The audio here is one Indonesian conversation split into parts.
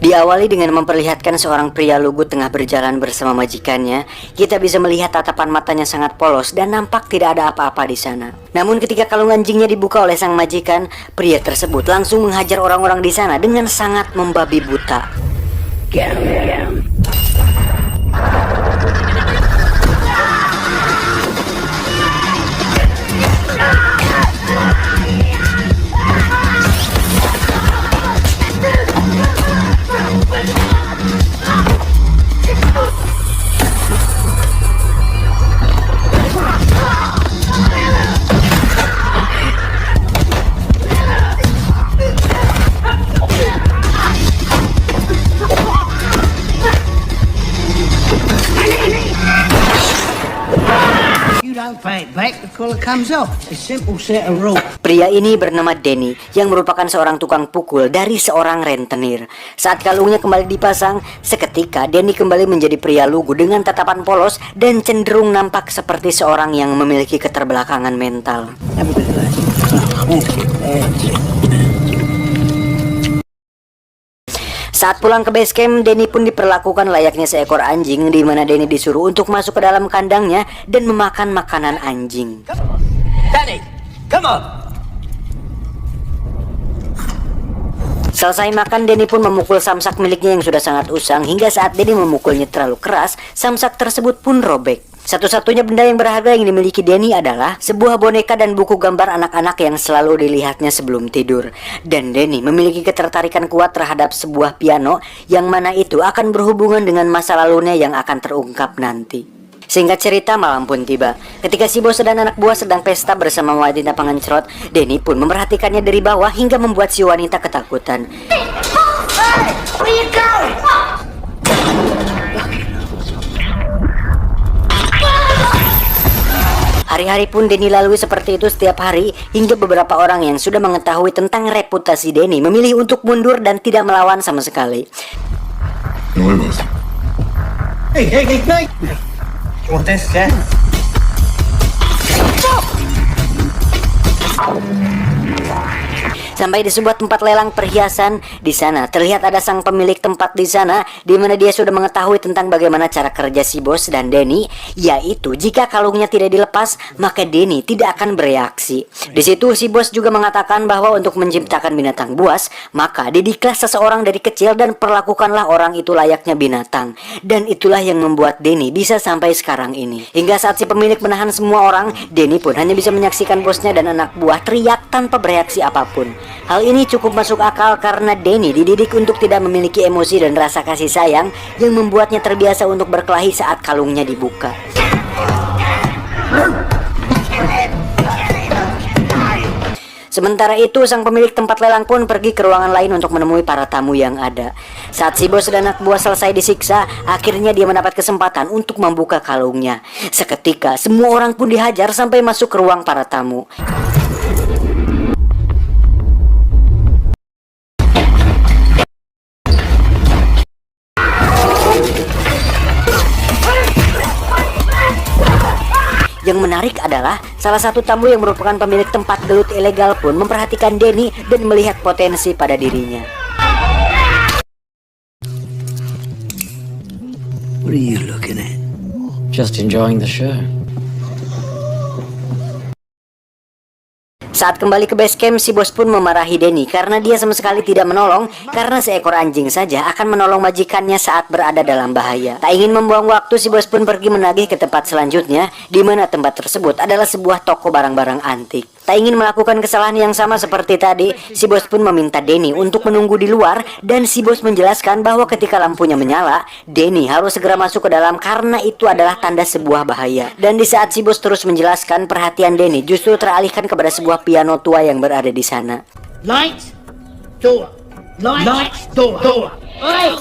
Diawali dengan memperlihatkan seorang pria lugu tengah berjalan bersama majikannya. Kita bisa melihat tatapan matanya sangat polos dan nampak tidak ada apa-apa di sana. Namun ketika kalung anjingnya dibuka oleh sang majikan, pria tersebut langsung menghajar orang-orang di sana dengan sangat membabi buta. Pria ini bernama Danny yang merupakan seorang tukang pukul dari seorang rentenir. Saat kalungnya kembali dipasang, seketika Danny kembali menjadi pria lugu dengan tatapan polos dan cenderung nampak seperti seorang yang memiliki keterbelakangan mental. Saat pulang ke base camp, Danny pun diperlakukan layaknya seekor anjing, di mana Danny disuruh untuk masuk ke dalam kandangnya dan memakan makanan anjing. Danny, come on. Selesai makan, Danny pun memukul samsak miliknya yang sudah sangat usang. Hingga saat Danny memukulnya terlalu keras, samsak tersebut pun robek. Satu-satunya benda yang berharga yang dimiliki Danny adalah sebuah boneka dan buku gambar anak-anak yang selalu dilihatnya sebelum tidur. Dan Danny memiliki ketertarikan kuat terhadap sebuah piano yang mana itu akan berhubungan dengan masa lalunya yang akan terungkap nanti. Singkat cerita, malam pun tiba. Ketika si bos dan anak buah sedang pesta bersama wanita pengencrot, Danny pun memperhatikannya dari bawah hingga membuat si wanita ketakutan. Hey, where you going? Hari-hari pun Danny lalui seperti itu setiap hari, hingga beberapa orang yang sudah mengetahui tentang reputasi Danny memilih untuk mundur dan tidak melawan sama sekali. Hey. You want this, yeah? Sampai di sebuah tempat lelang perhiasan. Di sana terlihat ada sang pemilik tempat di sana, di mana dia sudah mengetahui tentang bagaimana cara kerja si bos dan Danny, yaitu jika kalungnya tidak dilepas, maka Danny tidak akan bereaksi. Di situ si bos juga mengatakan bahwa untuk menciptakan binatang buas, maka didiklah seseorang dari kecil dan perlakukanlah orang itu layaknya binatang. Dan itulah yang membuat Danny bisa sampai sekarang ini. Hingga saat si pemilik menahan semua orang, Danny pun hanya bisa menyaksikan bosnya dan anak buah teriak tanpa bereaksi apapun. Hal ini cukup masuk akal karena Danny dididik untuk tidak memiliki emosi dan rasa kasih sayang yang membuatnya terbiasa untuk berkelahi saat kalungnya dibuka. Sementara itu, sang pemilik tempat lelang pun pergi ke ruangan lain untuk menemui para tamu yang ada. Saat si bos dan anak buah selesai disiksa, akhirnya dia mendapat kesempatan untuk membuka kalungnya. Seketika, semua orang pun dihajar sampai masuk ke ruang para tamu. Yang menarik adalah salah satu tamu yang merupakan pemilik tempat gelut ilegal pun memperhatikan Danny dan melihat potensi pada dirinya. What are you looking at? Just enjoying the show. Saat kembali ke base camp, si bos pun memarahi Danny karena dia sama sekali tidak menolong, karena seekor anjing saja akan menolong majikannya saat berada dalam bahaya. Tak ingin membuang waktu, si bos pun pergi menagih ke tempat selanjutnya, di mana tempat tersebut adalah sebuah toko barang-barang antik. Tak ingin melakukan kesalahan yang sama seperti tadi, si bos pun meminta Danny untuk menunggu di luar, dan si bos menjelaskan bahwa ketika lampunya menyala, Danny harus segera masuk ke dalam karena itu adalah tanda sebuah bahaya. Dan di saat si bos terus menjelaskan, perhatian Danny justru teralihkan kepada sebuah piano tua yang berada di sana. Light, door. Light, door. Oi!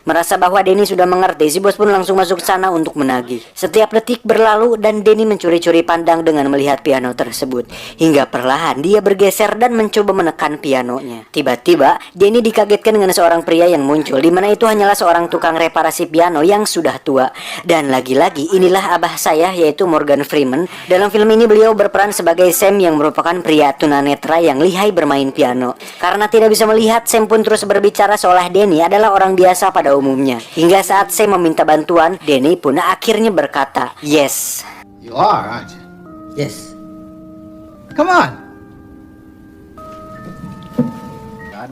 Merasa bahwa Denny sudah mengerti, si bos pun langsung masuk ke sana untuk menagih. Setiap detik berlalu dan Denny mencuri-curi pandang dengan melihat piano tersebut. Hingga perlahan dia bergeser dan mencoba menekan pianonya. Tiba-tiba Denny dikagetkan dengan seorang pria yang muncul, di mana itu hanyalah seorang tukang reparasi piano yang sudah tua. Dan lagi-lagi inilah abah saya, yaitu Morgan Freeman. Dalam film ini beliau berperan sebagai Sam yang merupakan pria tunanetra yang lihai bermain piano. Karena tidak bisa melihat, Sam pun terus berbicara seolah Denny adalah orang biasa pada umumnya. Hingga saat Sam meminta bantuan, Denny pun akhirnya berkata, "Yes." You are, aren't you? Yes. Come on.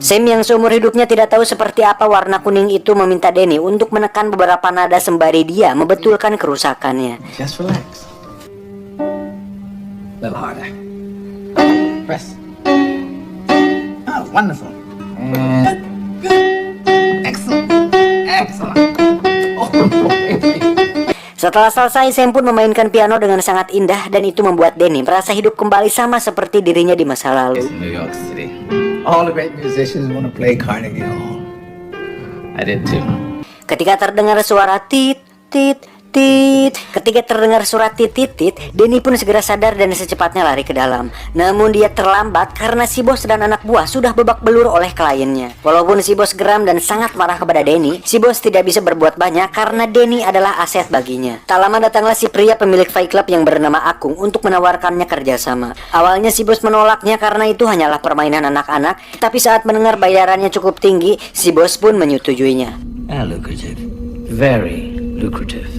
Sam yang seumur hidupnya tidak tahu seperti apa warna kuning itu meminta Denny untuk menekan beberapa nada sembari dia membetulkan kerusakannya. Just relax. A little harder. Press. Oh, wonderful. And excellent. Excellent. Oh, Setelah selesai, Sam pun memainkan piano dengan sangat indah dan itu membuat Denny merasa hidup kembali sama seperti dirinya di masa lalu. New York City. All the great musicians want to play Carnegie Hall. I did too. Ketika terdengar suara tit tit tit, ketika terdengar suara tit tit tit, Denny pun segera sadar dan secepatnya lari ke dalam. Namun dia terlambat karena si bos dan anak buah sudah babak belur oleh kliennya. Walaupun si bos geram dan sangat marah kepada Denny, si bos tidak bisa berbuat banyak karena Denny adalah aset baginya. Tak lama datanglah si pria pemilik Fight Club yang bernama Akung untuk menawarkannya kerjasama. Awalnya si bos menolaknya karena itu hanyalah permainan anak-anak, tapi saat mendengar bayarannya cukup tinggi, si bos pun menyetujuinya. Lucrative. Very lucrative.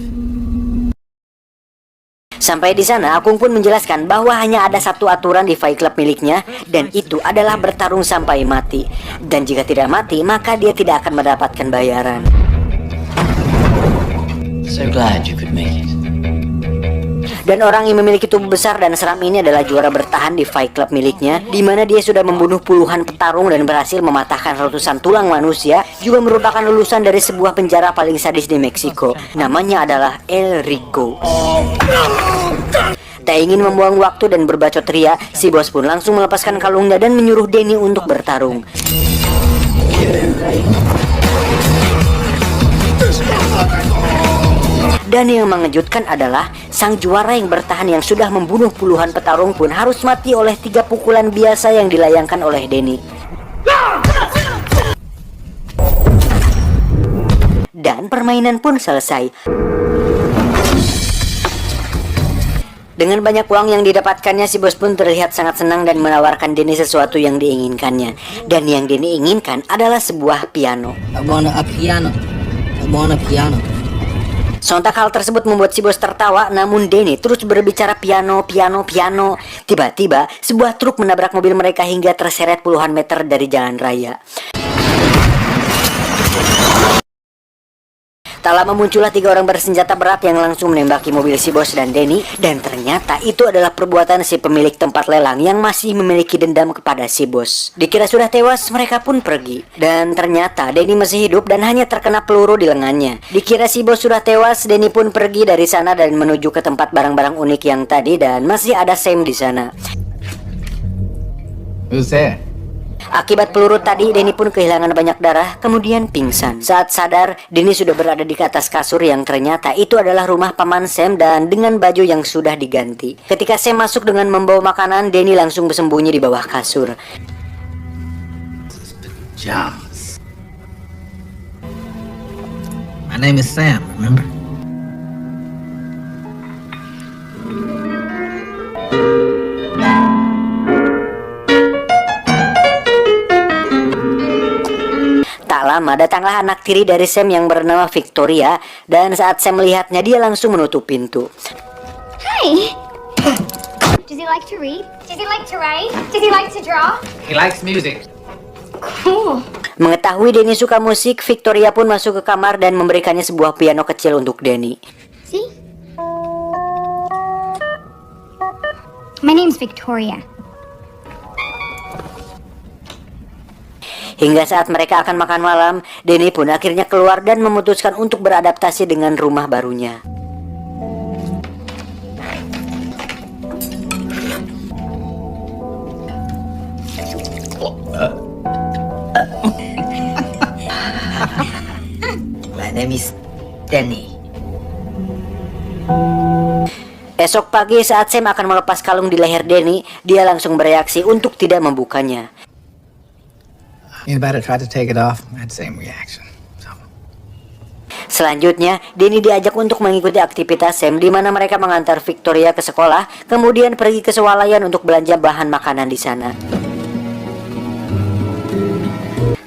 Sampai di sana, Akung pun menjelaskan bahwa hanya ada satu aturan di Fight Club miliknya, dan itu adalah bertarung sampai mati. Dan jika tidak mati, maka dia tidak akan mendapatkan bayaran. So glad you could make it. Dan orang yang memiliki tubuh besar dan seram ini adalah juara bertahan di Fight Club miliknya, di mana dia sudah membunuh puluhan petarung dan berhasil mematahkan ratusan tulang manusia. Juga merupakan lulusan dari sebuah penjara paling sadis di Meksiko. Namanya adalah El Rico. Tak ingin membuang waktu dan berbacot ria, si bos pun langsung melepaskan kalungnya dan menyuruh Denny untuk bertarung. Dan yang mengejutkan adalah sang juara yang bertahan yang sudah membunuh puluhan petarung pun harus mati oleh 3 pukulan biasa yang dilayangkan oleh Denny. Dan permainan pun selesai. Dengan banyak uang yang didapatkannya, si bos pun terlihat sangat senang dan menawarkan Denny sesuatu yang diinginkannya. Dan yang Denny inginkan adalah sebuah piano. I want a piano. I want a piano. Sontak hal tersebut membuat si bos tertawa, namun Denny terus berbicara piano. Tiba-tiba, sebuah truk menabrak mobil mereka hingga terseret puluhan meter dari jalan raya. Tak lama muncullah 3 orang bersenjata berat yang langsung menembaki mobil si bos dan Denny. Dan ternyata itu adalah perbuatan si pemilik tempat lelang yang masih memiliki dendam kepada si bos. Dikira sudah tewas, mereka pun pergi. Dan ternyata Denny masih hidup dan hanya terkena peluru di lengannya. Dikira si bos sudah tewas, Denny pun pergi dari sana dan menuju ke tempat barang-barang unik yang tadi. Dan masih ada Sam di sana. Who's there? Akibat peluru tadi, Denny pun kehilangan banyak darah, kemudian pingsan. Saat sadar, Denny sudah berada di atas kasur yang ternyata itu adalah rumah paman Sam dan dengan baju yang sudah diganti. Ketika Sam masuk dengan membawa makanan, Denny langsung bersembunyi di bawah kasur. Jams. My name is Sam, remember? Tak lama datanglah anak tiri dari Sam yang bernama Victoria, dan saat Sam melihatnya dia langsung menutup pintu. Hi. Does he like to read? Does he like to write? Does he like to draw? He likes music. Cool. Mengetahui Denny suka musik, Victoria pun masuk ke kamar dan memberikannya sebuah piano kecil untuk Denny. See? My name's Victoria. Hingga saat mereka akan makan malam, Denny pun akhirnya keluar dan memutuskan untuk beradaptasi dengan rumah barunya. name is Danny. Esok pagi saat Sam akan melepas kalung di leher Danny, dia langsung bereaksi untuk tidak membukanya. You better try to take it off. I had the same reaction. So. Selanjutnya, Danny diajak untuk mengikuti aktivitas Sam di mana mereka mengantar Victoria ke sekolah, kemudian pergi ke swalayan untuk belanja bahan makanan di sana.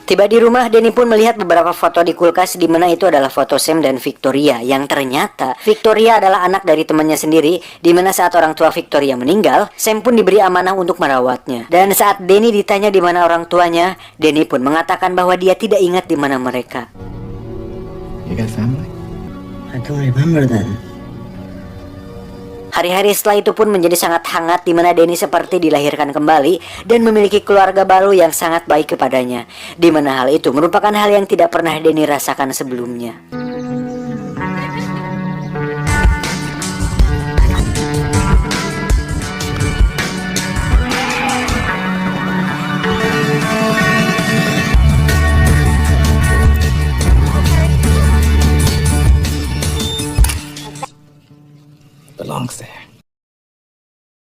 Tiba di rumah, Danny pun melihat beberapa foto di kulkas di mana itu adalah foto Sam dan Victoria, yang ternyata Victoria adalah anak dari temannya sendiri, di mana saat orang tua Victoria meninggal, Sam pun diberi amanah untuk merawatnya. Dan saat Danny ditanya di mana orang tuanya, Danny pun mengatakan bahwa dia tidak ingat di mana mereka. You got family? I don't remember then. Hari-hari setelah itu pun menjadi sangat hangat di mana Danny seperti dilahirkan kembali dan memiliki keluarga baru yang sangat baik kepadanya. Di mana hal itu merupakan hal yang tidak pernah Danny rasakan sebelumnya. Belongs there.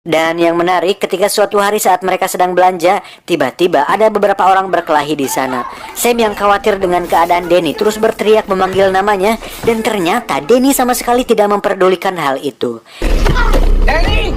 Dan yang menarik, ketika suatu hari saat mereka sedang belanja, tiba-tiba ada beberapa orang berkelahi di sana. Sam yang khawatir dengan keadaan Danny terus berteriak memanggil namanya, dan ternyata Danny sama sekali tidak memperdulikan hal itu. Danny!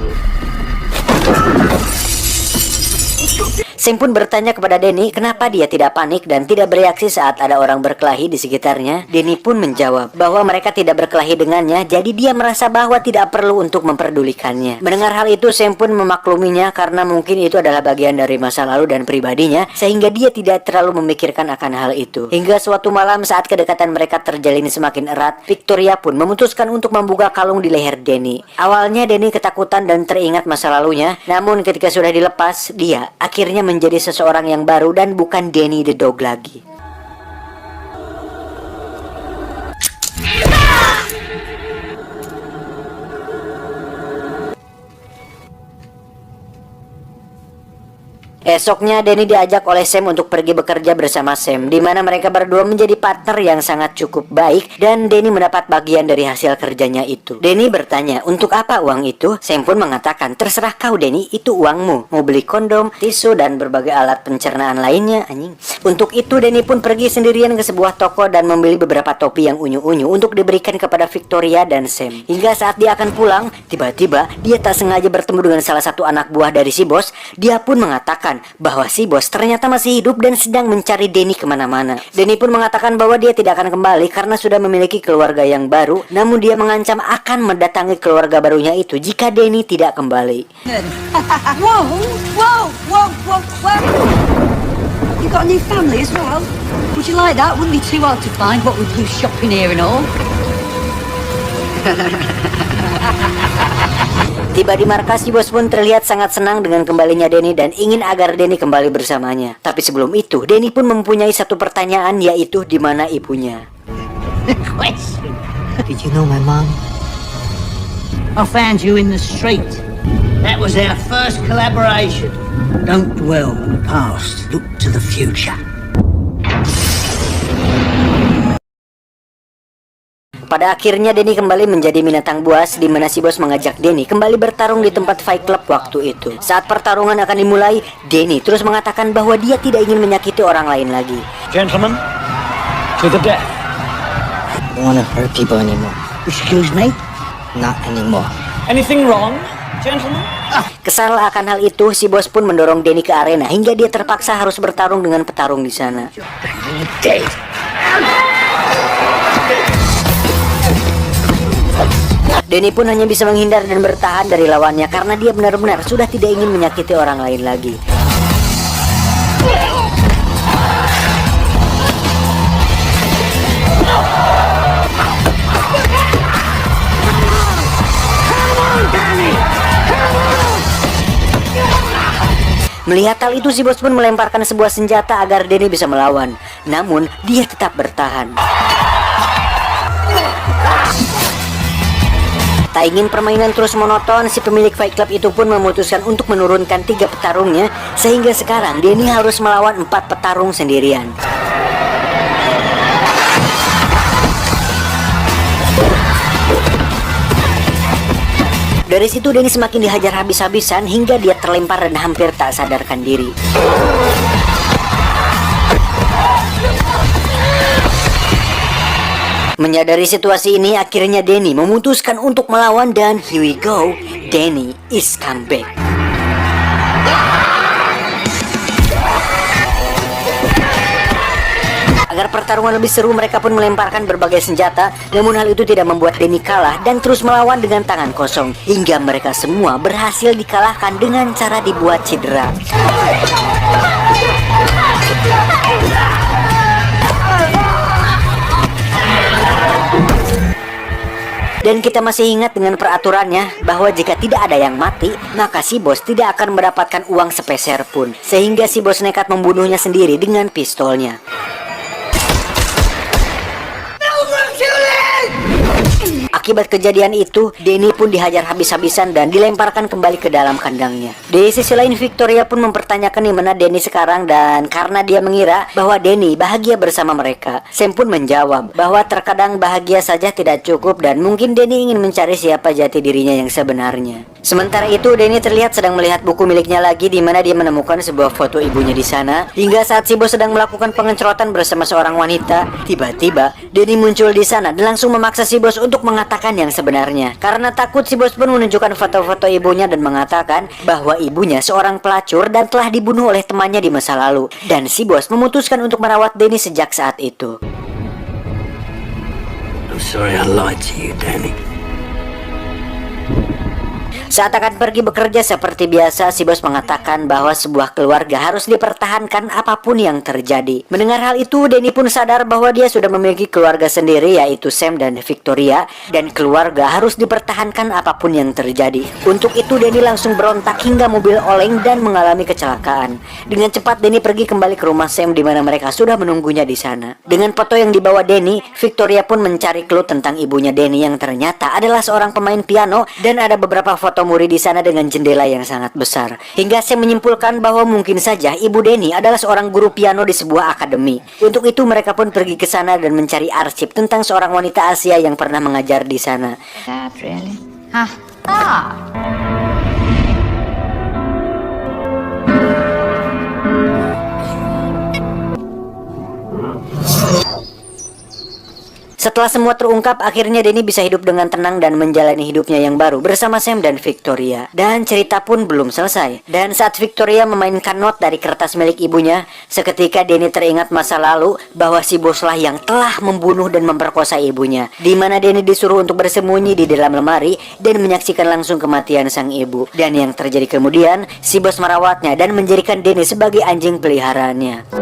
Sam pun bertanya kepada Danny kenapa dia tidak panik dan tidak bereaksi saat ada orang berkelahi di sekitarnya. Danny pun menjawab bahwa mereka tidak berkelahi dengannya, jadi dia merasa bahwa tidak perlu untuk memperdulikannya. Mendengar hal itu, Sam pun memakluminya karena mungkin itu adalah bagian dari masa lalu dan pribadinya, sehingga dia tidak terlalu memikirkan akan hal itu. Hingga suatu malam saat kedekatan mereka terjalin semakin erat, Victoria pun memutuskan untuk membuka kalung di leher Danny. Awalnya Danny ketakutan dan teringat masa lalunya, namun ketika sudah dilepas, dia akhirnya menjadi seseorang yang baru dan bukan Danny the Dog lagi. Esoknya Danny diajak oleh Sam untuk pergi bekerja bersama Sam, di mana mereka berdua menjadi partner yang sangat cukup baik dan Danny mendapat bagian dari hasil kerjanya itu. Danny bertanya, untuk apa uang itu? Sam pun mengatakan, terserah kau Danny, itu uangmu. Mau beli kondom, tisu, dan berbagai alat pencernaan lainnya, anjing. Untuk itu Danny pun pergi sendirian ke sebuah toko dan membeli beberapa topi yang unyu-unyu untuk diberikan kepada Victoria dan Sam. Hingga saat dia akan pulang, tiba-tiba dia tak sengaja bertemu dengan salah satu anak buah dari si bos. Dia pun mengatakan bahwa si bos ternyata masih hidup dan sedang mencari Danny kemana-mana. Danny pun mengatakan bahwa dia tidak akan kembali karena sudah memiliki keluarga yang baru, namun dia mengancam akan mendatangi keluarga barunya itu jika Danny tidak kembali. Whoa, whoa, whoa, whoa, whoa. You got a new family as well? Would you like that? Wouldn't be too hard to find, what with you shopping here and all. Tiba di markas, si bos pun terlihat sangat senang dengan kembalinya Danny dan ingin agar Danny kembali bersamanya. Tapi sebelum itu, Danny pun mempunyai satu pertanyaan, yaitu di mana ibunya. Question. Did you know my mom? I found you in the street. That was our first collaboration. Don't dwell on the past. Look to the future. Pada akhirnya Danny kembali menjadi binatang buas, di mana si bos mengajak Danny kembali bertarung di tempat Fight Club waktu itu. Saat pertarungan akan dimulai, Danny terus mengatakan bahwa dia tidak ingin menyakiti orang lain lagi. Gentlemen, to the death. I don't want to hurt people anymore. Excuse me? Not anymore. Anything wrong, gentlemen? Kesal akan hal itu, si bos pun mendorong Danny ke arena hingga dia terpaksa harus bertarung dengan petarung di sana. Danny pun hanya bisa menghindar dan bertahan dari lawannya karena dia benar-benar sudah tidak ingin menyakiti orang lain lagi. Melihat hal itu, si bos pun melemparkan sebuah senjata agar Danny bisa melawan. Namun, dia tetap bertahan. Tak ingin permainan terus monoton, si pemilik Fight Club itu pun memutuskan untuk menurunkan 3 petarungnya, sehingga sekarang Danny harus melawan 4 petarung sendirian. Dari situ Denny semakin dihajar habis-habisan hingga dia terlempar dan hampir tak sadarkan diri. Menyadari situasi ini, akhirnya Denny memutuskan untuk melawan dan here we go, Denny is come back. Agar pertarungan lebih seru, mereka pun melemparkan berbagai senjata. Namun hal itu tidak membuat Denny kalah dan terus melawan dengan tangan kosong, hingga mereka semua berhasil dikalahkan dengan cara dibuat cedera. Dan kita masih ingat dengan peraturannya bahwa jika tidak ada yang mati, maka si bos tidak akan mendapatkan uang sepeser pun. Sehingga si bos nekat membunuhnya sendiri dengan pistolnya. Akibat kejadian itu, Denny pun dihajar habis-habisan dan dilemparkan kembali ke dalam kandangnya. Di sisi lain, Victoria pun mempertanyakan di mana Denny sekarang, dan karena dia mengira bahwa Denny bahagia bersama mereka, Sam pun menjawab bahwa terkadang bahagia saja tidak cukup dan mungkin Denny ingin mencari siapa jati dirinya yang sebenarnya. Sementara itu, Denny terlihat sedang melihat buku miliknya lagi, di mana dia menemukan sebuah foto ibunya di sana. Hingga saat si bos sedang melakukan pengecoran bersama seorang wanita, tiba-tiba Denny muncul di sana dan langsung memaksa si bos untuk mengatakan yang sebenarnya. Karena takut, si bos pun menunjukkan foto-foto ibunya dan mengatakan bahwa ibunya seorang pelacur dan telah dibunuh oleh temannya di masa lalu. Dan si bos memutuskan untuk merawat Denny sejak saat itu. I'm sorry I lied to you, Danny. Saat akan pergi bekerja seperti biasa, si bos mengatakan bahwa sebuah keluarga harus dipertahankan apapun yang terjadi. Mendengar hal itu, Denny pun sadar bahwa dia sudah memiliki keluarga sendiri, yaitu Sam dan Victoria, dan keluarga harus dipertahankan apapun yang terjadi. Untuk itu, Denny langsung berontak hingga mobil oleng dan mengalami kecelakaan. Dengan cepat, Denny pergi kembali ke rumah Sam di mana mereka sudah menunggunya di sana. Dengan foto yang dibawa Denny, Victoria pun mencari clue tentang ibunya Denny yang ternyata adalah seorang pemain piano, dan ada beberapa foto murid di sana dengan jendela yang sangat besar. Hingga Sam menyimpulkan bahwa mungkin saja ibu Denny adalah seorang guru piano di sebuah akademi. Untuk itu mereka pun pergi ke sana dan mencari arsip tentang seorang wanita Asia yang pernah mengajar di sana. Sad, really? Huh. Ah. Setelah semua terungkap, akhirnya Denny bisa hidup dengan tenang dan menjalani hidupnya yang baru bersama Sam dan Victoria. Dan cerita pun belum selesai. Dan saat Victoria memainkan not dari kertas milik ibunya, seketika Denny teringat masa lalu bahwa si boslah yang telah membunuh dan memperkosa ibunya. Di mana Denny disuruh untuk bersembunyi di dalam lemari dan menyaksikan langsung kematian sang ibu. Dan yang terjadi kemudian, si bos merawatnya dan menjadikan Denny sebagai anjing peliharaannya.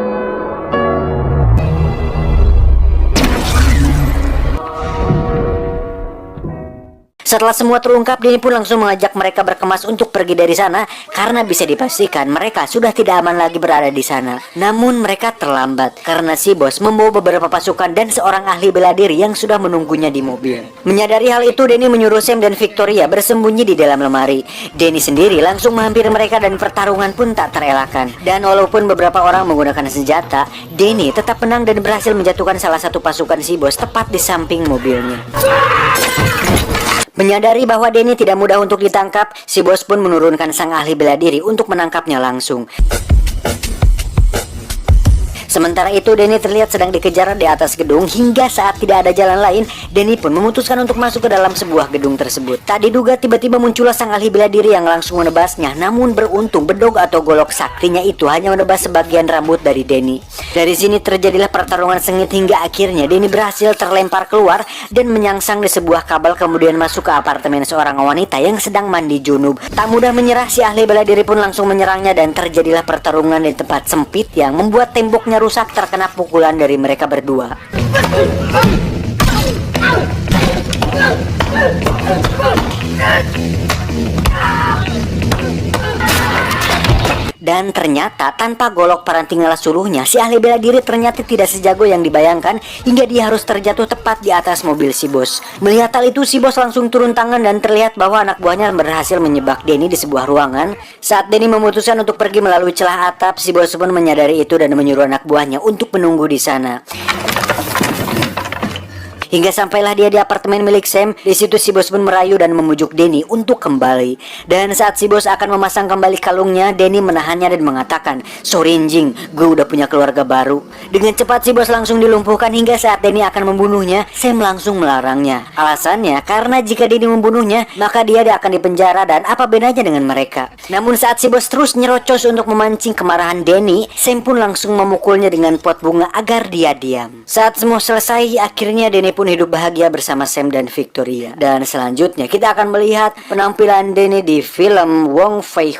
Setelah semua terungkap, Denny pun langsung mengajak mereka berkemas untuk pergi dari sana karena bisa dipastikan mereka sudah tidak aman lagi berada di sana. Namun mereka terlambat karena si bos membawa beberapa pasukan dan seorang ahli bela diri yang sudah menunggunya di mobil. Menyadari hal itu, Denny menyuruh Sam dan Victoria bersembunyi di dalam lemari. Denny sendiri langsung menghampiri mereka dan pertarungan pun tak terelakkan. Dan walaupun beberapa orang menggunakan senjata, Denny tetap menang dan berhasil menjatuhkan salah satu pasukan si bos tepat di samping mobilnya. Menyadari bahwa Denny tidak mudah untuk ditangkap, si bos pun menurunkan sang ahli bela diri untuk menangkapnya langsung. Sementara itu, Denny terlihat sedang dikejar di atas gedung hingga saat tidak ada jalan lain, Denny pun memutuskan untuk masuk ke dalam sebuah gedung tersebut. Tak diduga tiba-tiba muncullah sang ahli bela diri yang langsung menebasnya, namun beruntung bedog atau golok saktinya itu hanya menebas sebagian rambut dari Denny. Dari sini terjadilah pertarungan sengit hingga akhirnya Denny berhasil terlempar keluar dan menyangsang di sebuah kabel, kemudian masuk ke apartemen seorang wanita yang sedang mandi junub. Tak mudah menyerah, si ahli bela diri pun langsung menyerangnya dan terjadilah pertarungan di tempat sempit yang membuat temboknya rusak terkena pukulan dari mereka berdua. Dan ternyata tanpa golok parantingala suluhnya, si ahli bela diri ternyata tidak sejago yang dibayangkan hingga dia harus terjatuh tepat di atas mobil si bos. Melihat hal itu, si bos langsung turun tangan dan terlihat bahwa anak buahnya berhasil menyebak Denny di sebuah ruangan. Saat Denny memutuskan untuk pergi melalui celah atap, si bos pun menyadari itu dan menyuruh anak buahnya untuk menunggu di sana. Hingga sampailah dia di apartemen milik Sam. Di situ si bos pun merayu dan memujuk Danny untuk kembali. Dan saat si bos akan memasang kembali kalungnya, Danny menahannya dan mengatakan, "Sorry Jing, gue udah punya keluarga baru." Dengan cepat si bos langsung dilumpuhkan hingga saat Danny akan membunuhnya, Sam langsung melarangnya. Alasannya karena jika Danny membunuhnya, maka dia akan dipenjara dan apa bedanya dengan mereka. Namun saat si bos terus nyerocos untuk memancing kemarahan Danny, Sam pun langsung memukulnya dengan pot bunga agar dia diam. Saat semua selesai, akhirnya Danny pun hidup bahagia bersama Sam dan Victoria. Dan selanjutnya kita akan melihat penampilan Danny di film Wong Fei